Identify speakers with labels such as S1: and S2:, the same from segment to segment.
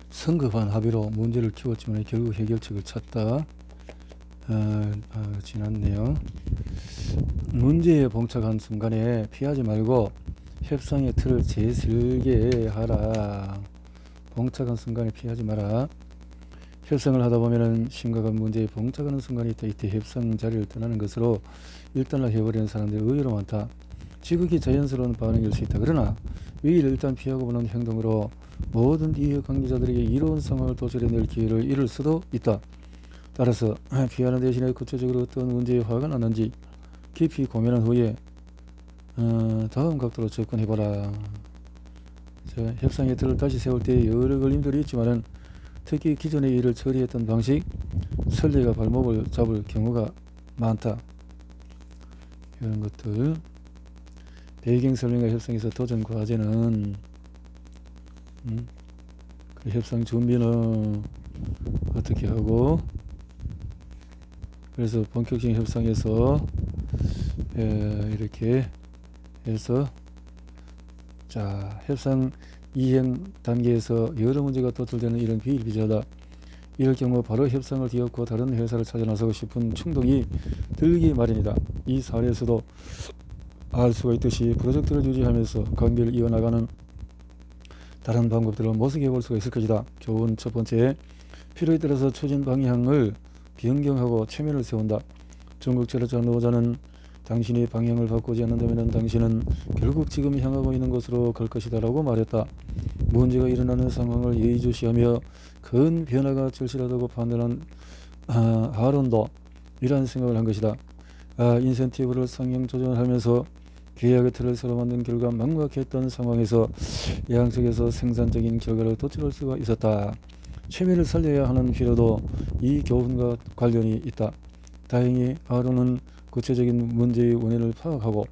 S1: 성급한 합의로 문제를 키웠지만 결국 해결책을 찾다. 지났네요. 문제에 봉착한 순간에 피하지 말고 협상의 틀을 재설계 하라. 봉착한 순간에 피하지 마라. 협상을 하다 보면은 심각한 문제에 봉착하는 순간이 있다. 이때 협상 자리를 떠나는 것으로 일단을 해버리는 사람들이 의외로 많다. 지극히 자연스러운 반응일 수 있다. 그러나 위기를 일단 피하고 보는 행동으로 모든 이해관계자들에게 이로운 상황을 도출해낼 기회를 잃을 수도 있다. 따라서 피하는 대신에 구체적으로 어떤 문제에 화가 났는지 깊이 고민한 후에 다음 각도로 접근해봐라. 협상의 틀을 다시 세울 때 여러 걸림돌이 있지만은 특히 기존의 일을 처리했던 방식, 선례가 발목을 잡을 경우가 많다. 이런 것들. 배경 설명과 협상에서 도전 과제는 그 협상 준비는 어떻게 하고, 그래서 본격적인 협상에서 이렇게 해서 협상 이행 단계에서 여러 문제가 도출되는 이런 비일비재하다. 이럴 경우 바로 협상을 뒤엎고 다른 회사를 찾아 나서고 싶은 충동이 들기 마련이다. 이 사례에서도 알 수가 있듯이 프로젝트를 유지하면서 관계를 이어나가는 다른 방법들을 모색해 볼 수가 있을 것이다. 교훈 첫 번째, 필요에 따라서 추진 방향을 변경하고 체면을 세운다. 중국 철학자 노자는 당신이 방향을 바꾸지 않는다면 당신은 결국 지금 향하고 있는 곳으로 갈 것이다 라고 말했다. 문제가 일어나는 상황을 예의주시하며 큰 변화가 절실하다고 판단한 아론도 이러한 생각을 한 것이다. 인센티브를 상향 조정하면서 계약의 틀을 새로 만든 결과 막막했던 상황에서 양측에서 생산적인 결과를 도출할 수가 있었다. 체면을 살려야 하는 필요도 이 교훈과 관련이 있다. 다행히 아론은 구체적인 문제의 원인을 파악하고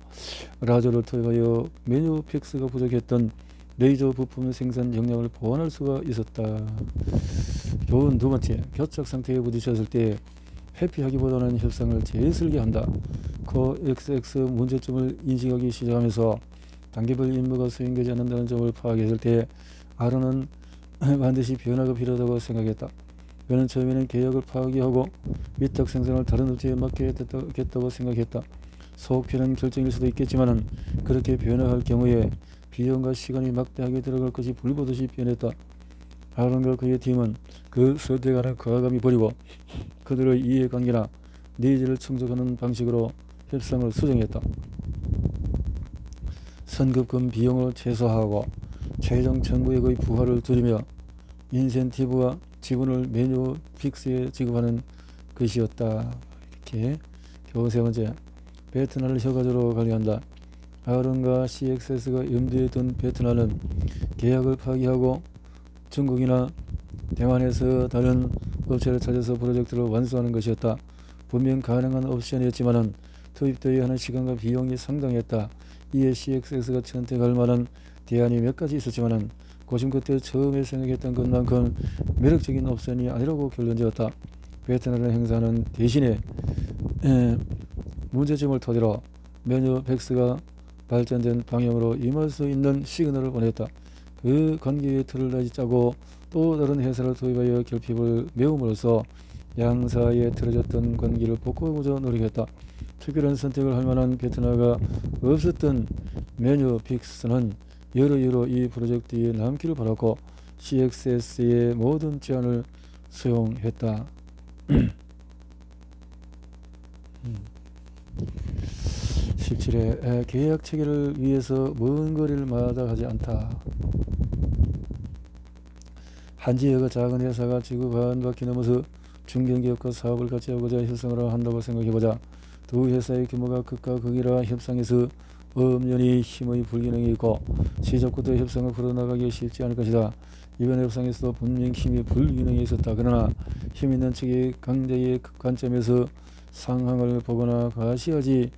S1: 라저를 투입하여 매뉴픽스가 부족했던 레이저 부품 생산 역량을 보완할 수가 있었다. 교훈 두 번째, 교착 상태에 부딪혔을 때 회피하기보다는 협상을 재설계한다. XX 문제점을 인식하기 시작하면서 단계별 임무가 수행되지 않는다는 점을 파악했을 때 아론은 반드시 변화가 필요하다고 생각했다. 그는 처음에는 계약을 파기하고 위탁 생산을 다른 업체에 맡기겠다고 생각했다. 속편한 결정일 수도 있겠지만 그렇게 변화할 경우에 비용과 시간이 막대하게 들어갈 것이 불보듯이 변했다. 아론과 그의 팀은 그 선택하는 과감히 버리고 그들의 이해관계나 니즈를 충족하는 방식으로 협상을 수정했다. 선급금 비용을 최소화하고 최종 청구액의 부하를 줄이며 인센티브와 지분을 매뉴픽스에 지급하는 것이었다. 이렇게. 교훈 세 번째, 베트남을 혀가지로 관리한다. 아론과 CXS가 염두에 둔 베트남은 계약을 파기하고 중국이나 대만에서 다른 업체를 찾아서 프로젝트를 완수하는 것이었다. 분명 가능한 옵션이었지만 투입되어야 하는 시간과 비용이 상당했다. 이에 CXS가 선택할 만한 대안이 몇 가지 있었지만 고심 끝에 처음에 생각했던 것만큼 매력적인 옵션이 아니라고 결론지었다. 베트남을 행사하는 대신에 문제점을 토대로 매뉴팩스가 발전된 방향으로 임할 수 있는 시그널을 보냈다. 그 관계의 틀을 다시 짜고 또 다른 회사를 도입하여 결핍을 메움으로써 양사에 틀어졌던 관계를 복구하고자 노력했다. 특별한 선택을 할 만한 베트남가 없었던 매뉴픽스는 여러 이유로 이 프로젝트에 남기를 바랐고 CXS의 모든 제안을 수용했다. 17회 계약 체계를 위해서 먼 거리를 마다하지 않다. 한 지역의 작은 회사가 지구 반 바퀴 넘어서 중견기업과 사업을 같이 하고자 협상을 한다고 생각해보자. 두 회사의 규모가 극과 극이라 협상에서 엄연히 힘의 불균형이 있고 시작부터 협상을 풀어나가기 쉽지 않을 것이다. 이번 협상에서도 분명 힘의 불균형이 있었다. 그러나 힘 있는 측의 강자의 관점에서 상황을 보거나 과시하지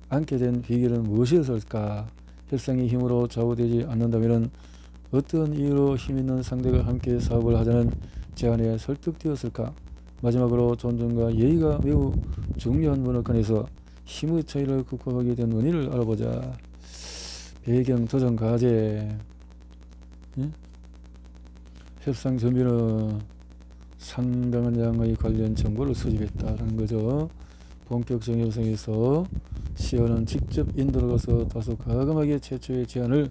S1: 않게 된 비결은 무엇이었을까? 협상의 힘으로 좌우되지 않는다면 어떤 이유로 힘 있는 상대가 함께 사업을 하자는 제안에 설득되었을까? 마지막으로 존중과 예의가 매우 중요한 문화권에서 힘의 차이를 극복하게 된 원인을 알아보자. 배경 조정 과제. 예? 협상 준비는 상당한 양의 관련 정보를 수집했다는 거죠. 본격적인 협상에서 시어는 직접 인도를 가서 다소 과감하게 최초의 제안을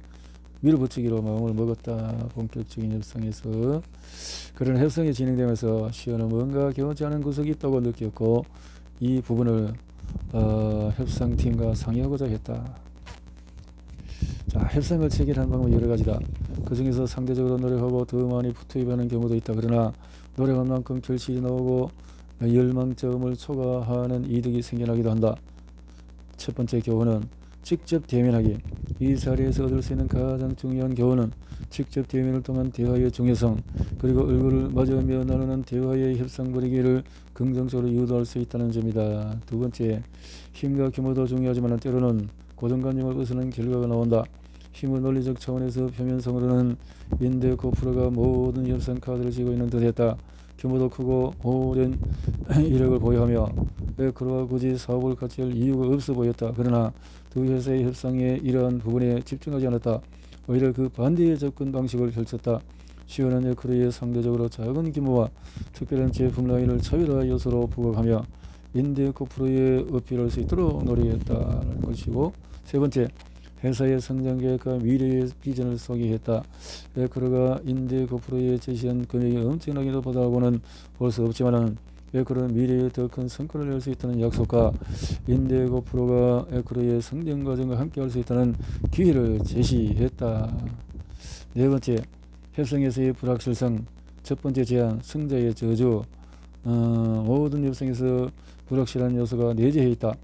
S1: 밀어붙이기로 마음을 먹었다. 본격적인 협상에서. 그런 협상이 진행되면서 시어는 뭔가 개운치 않은 구석이 있다고 느꼈고 이 부분을 협상팀과 상의하고자 했다. 자, 협상을 체결하는 방법은 여러 가지다. 그 중에서 상대적으로 노력하고 더 많이 투입하는 경우도 있다. 그러나 노력한 만큼 결실이 나오고 열망점을 초과하는 이득이 생겨나기도 한다. 첫 번째 교훈은 직접 대면하기. 이 자리에서 얻을 수 있는 가장 중요한 교훈은 직접 대면을 통한 대화의 중요성, 그리고 얼굴을 마주하며 나누는 대화의 협상 분위기를 긍정적으로 유도할 수 있다는 점이다. 두 번째, 힘과 규모도 중요하지만 때로는 고정관념을 벗어난 결과가 나온다. 힘은 논리적 차원에서 표면성으로는 인데코프로가 모든 협상 카드를 쥐고 있는 듯했다. 규모도 크고 오랜 이력을 보유하며 그로와 굳이 사업을 같이 할 이유가 없어 보였다. 그러나 두 회사의 협상에 이러한 부분에 집중하지 않았다. 오히려 그 반대의 접근 방식을 펼쳤다. 시원한 에크로의 상대적으로 작은 규모와 특별한 제품 라인을 차별화 요소로 부각하며 인데코프로에 어필할 수 있도록 노력했다는 것이고, 세 번째, 회사의 성장 계획과 미래의 비전을 소개했다. 에크로가 인데코프로에 제시한 금액이 엄청나게 높다고는 볼 수 없지만 에크로는 미래에 더 큰 성과를 낼 수 있다는 약속과 인데코프로가 에크로의 성장 과정과 함께 할 수 있다는 기회를 제시했다. 네 번째, 협상에서의 불확실성. 첫 번째 제안, 승자의 저주. 모든 협상에서 불확실한 요소가 내재해 있다.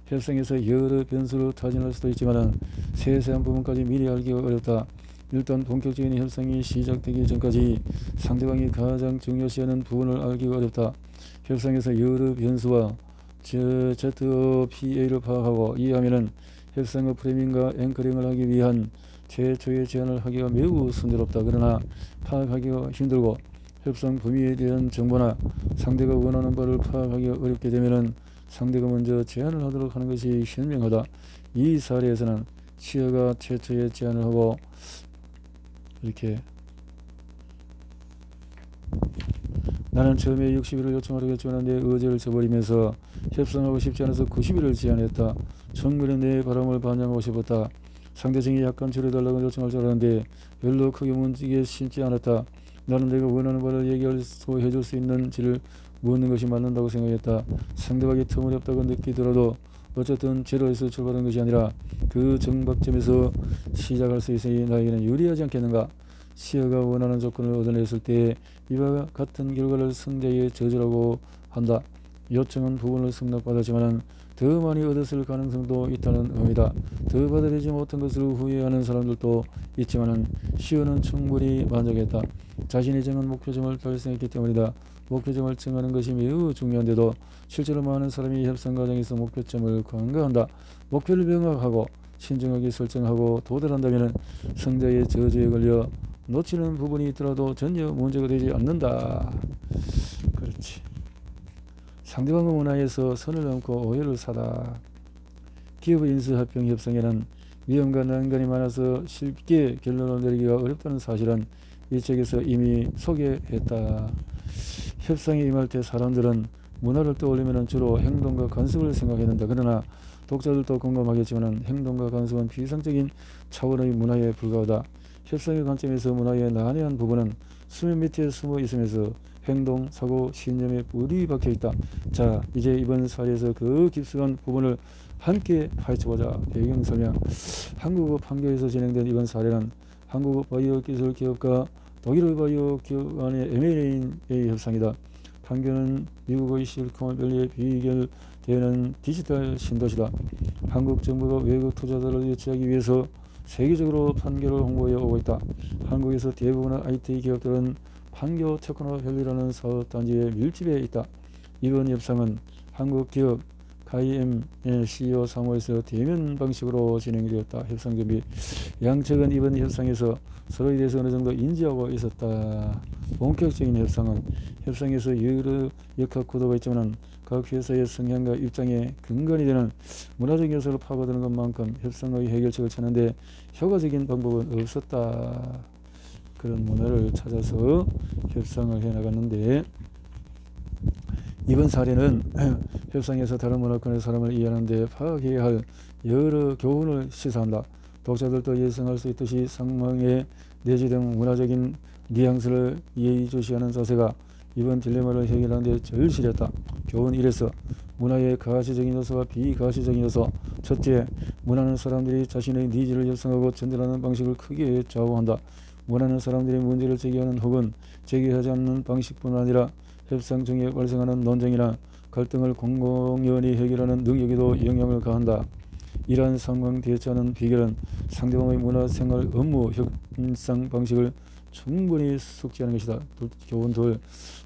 S1: 협상에서 여러 변수를 타진할 수도 있지만 세세한 부분까지 미리 알기가 어렵다. 일단 본격적인 협상이 시작되기 전까지 상대방이 가장 중요시하는 부분을 알기가 어렵다. 협상에서 여러 변수와 ZPA를 파악하고 이해하면 협상의 프레임과 앵커링을 하기 위한 최초의 제안을 하기가 매우 순조롭다. 그러나 파악하기가 힘들고 협상 범위에 대한 정보나 상대가 원하는 바를 파악하기가 어렵게 되면 상대가 먼저 제안을 하도록 하는 것이 현명하다. 이 사례에서는 시어가 최초의 제안을 하고 이렇게 나는 처음에 60일을 요청하려고 했지만 내 의지를 저버리면서 협상하고 싶지 않아서 90일을 제안했다. 정근의 내 바람을 반영하고 싶었다. 상대방이 약간 줄여달라고 요청할 줄 알았는데 별로 크게 문지게 심지 않았다. 나는 내가 원하는 바를 얘기할 수 해줄 수 있는지를 묻는 것이 맞는다고 생각했다. 상대방이 터무니없다고 느끼더라도 어쨌든 제로에서 출발한 것이 아니라 그 정박점에서 시작할 수 있으니 나에게는 유리하지 않겠는가. 시어가 원하는 조건을 얻어냈을 때 이와 같은 결과를 승자의 저주라고 한다. 요청한 부분을 승낙받았지만 더 많이 얻었을 가능성도 있다는 의미다. 더 받아들이지 못한 것을 후회하는 사람들도 있지만 시어는 충분히 만족했다. 자신이 정한 목표점을 달성했기 때문이다. 목표점을 정하는 것이 매우 중요한데도 실제로 많은 사람이 협상 과정에서 목표점을 간과한다. 목표를 명확하고 신중하게 설정하고 도달한다면 승자의 저주에 걸려 놓치는 부분이 있더라도 전혀 문제가 되지 않는다. 그렇지. 상대방의 문화에서 선을 넘고 오해를 사다. 기업 인수합병 협상에는 위험과 난관이 많아서 쉽게 결론을 내리기가 어렵다는 사실은 이 책에서 이미 소개했다. 협상에 임할 때 사람들은 문화를 떠올리면 주로 행동과 관습을 생각했는다. 그러나 독자들도 공감하겠지만 행동과 관습은 비상적인 차원의 문화에 불과하다. 협상의 관점에서 문화의 난해한 부분은 수면 밑에 숨어 있으면서 행동, 사고, 신념에 뿌리 박혀 있다. 자, 이제 이번 사례에서 그 깊숙한 부분을 함께 파헤쳐보자. 배경 설명. 한국어 판교에서 진행된 이번 사례는 한국 바이오 기술 기업과 독일의 바이오 기업 간의 M&A의 협상이다. 판교는 미국의 실리콘밸리에 비결되는 디지털 신도시다. 한국 정부가 외국 투자자를 유치하기 위해서 세계적으로 판교를 홍보해 오고 있다. 한국에서 대부분의 IT 기업들은 판교 테크노밸리라는 사업단지에 밀집해 있다. 이번 협상은 한국 기업 가이엠의 CEO 사무에서 대면 방식으로 진행되었다. 협상 준비. 양측은 이번 협상에서 서로에 대해서 어느 정도 인지하고 있었다. 본격적인 협상에서 여러 역학 구도가 있지만 각 회사의 성향과 입장에 근간이 되는 문화적 요소를 파고드는 것만큼 협상의 해결책을 찾는데 효과적인 방법은 없었다. 그런 문화를 찾아서 협상을 해나갔는데, 이번 사례는 협상에서 다른 문화권의 사람을 이해하는 데 파악해야 할 여러 교훈을 시사한다. 독자들도 예상할 수 있듯이 상황에 내재된 문화적인 뉘앙스를 예의주시하는 자세가 이번 딜레마를 해결하는 데 절실했다. 교훈 1에서 문화의 가시적인 요소와 비가시적인 요소. 첫째, 문화는 사람들이 자신의 니즈를 협상하고 전달하는 방식을 크게 좌우한다. 문화는 사람들이 문제를 제기하는 혹은 제기하지 않는 방식뿐 아니라 협상 중에 발생하는 논쟁이나 갈등을 공공연히 해결하는 능력에도 영향을 가한다. 이러한 상황 대처하는 비결은 상대방의 문화, 생활, 업무, 협상 방식을 충분히 숙지하는 것이다. 교훈 둘,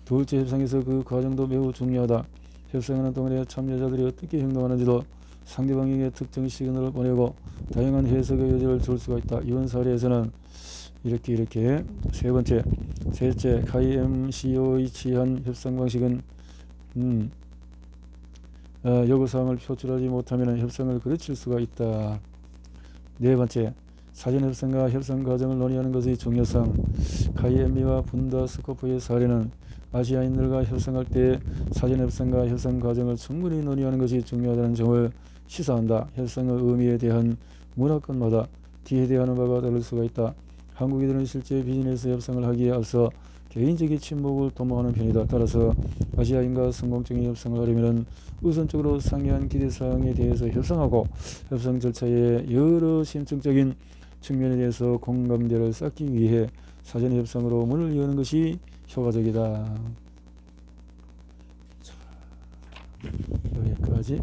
S1: 둘째, 협상에서 그 과정도 매우 중요하다. 협상하는 동안에 참여자들이 어떻게 행동하는지도 상대방에게 특정 시그널을 보내고 다양한 해석의 여지를 줄 수가 있다. 이번 사례에서는 이렇게 세 번째, 셋째, KMCO의 취한 협상 방식은 요구사항을 표출하지 못하면 협상을 그르칠 수가 있다. 네 번째, 사전협상과 협상 과정을 논의하는 것의 중요성. KMB와 분다스코프의 사례는 아시아인들과 협상할 때 사전협상과 협상 과정을 충분히 논의하는 것이 중요하다는 점을 시사한다. 협상의 의미에 대한 문화권마다 기대하는 바가 다를 수가 있다. 한국인들은 실제 비즈니스 협상을 하기에 앞서 개인적인 친목을 도모하는 편이다. 따라서 아시아인과 성공적인 협상을 하려면 우선적으로 상이한 기대사항에 대해서 협상하고 협상 절차의 여러 심층적인 측면에 대해서 공감대를 쌓기 위해 사전 협상으로 문을 여는 것이 효과적이다. 자, 여기까지.